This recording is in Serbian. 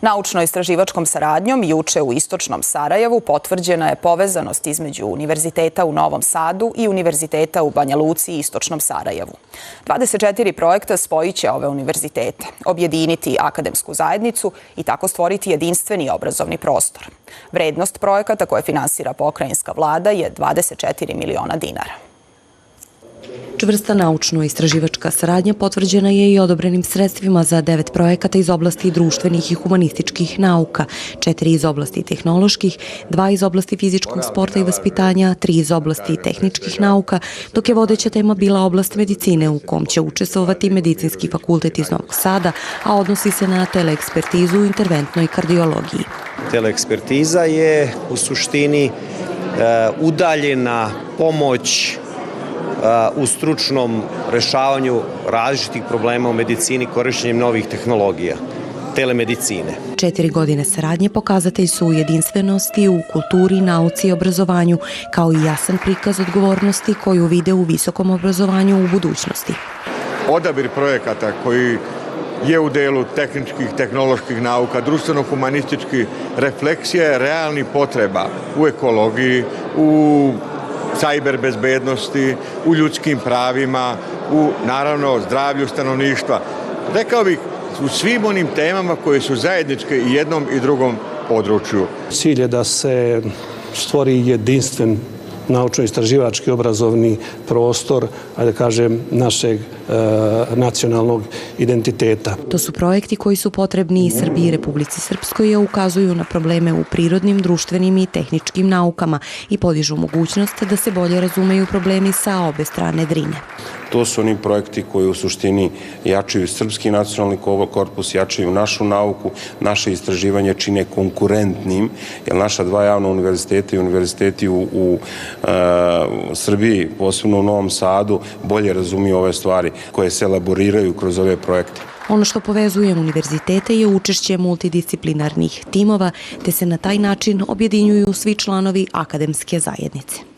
Naučno-istraživačkom saradnjom juče u istočnom Sarajevu potvrđena je povezanost između Univerziteta u Novom Sadu i Univerziteta u Banja Luci i istočnom Sarajevu. 24 projekta spojit će ove univerzitete, objediniti akademsku zajednicu i tako stvoriti jedinstveni obrazovni prostor. Vrednost projekata koje finansira pokrajinska vlada je 24 miliona dinara. Čvrsta naučno-istraživačka saradnja potvrđena je i odobrenim sredstvima za 9 projekata iz oblasti društvenih i humanističkih nauka, 4 iz oblasti tehnoloških, 2 iz oblasti fizičkog sporta i vaspitanja, 3 iz oblasti tehničkih nauka, dok je vodeća tema bila oblast medicine u kom će učestvovati Medicinski fakultet iz Novog Sada, a odnosi se na teleekspertizu u interventnoj kardiologiji. Teleekspertiza je u suštini udaljena pomoć u stručnom rešavanju različitih problema u medicini korišćenjem novih tehnologija, telemedicine. 4 godine saradnje pokazatelj su jedinstvenosti u kulturi, nauci i obrazovanju, kao i jasan prikaz odgovornosti koju vide u visokom obrazovanju u budućnosti. Odabir projekata koji je u delu tehničkih, tehnoloških nauka, društveno-humanističkih refleksija je realnih potreba u ekologiji, u sajber bezbednosti, u ljudskim pravima, u naravno zdravlju stanovništva. Rekao bih u svim onim temama koje su zajedničke i jednom i drugom području. Cilj je da se stvori jedinstven naučno-istraživački obrazovni prostor, da kažem, našeg nacionalnog identiteta. To su projekti koji su potrebni i Srbiji i Republici Srpskoj, a ukazuju na probleme u prirodnim, društvenim i tehničkim naukama i podižu mogućnost da se bolje razumeju problemi sa obe strane Drine. To su oni projekti koji u suštini jačaju srpski nacionalni korpus, jačaju našu nauku, naše istraživanje čine konkurentnim, jer naša 2 javna univerziteta i univerziteti u Srbiji, posebno u Novom Sadu, bolje razumiju ove stvari koje se elaboriraju kroz ove projekte. Ono što povezuje univerzitete je učešće multidisciplinarnih timova, te se na taj način objedinjuju svi članovi akademske zajednice.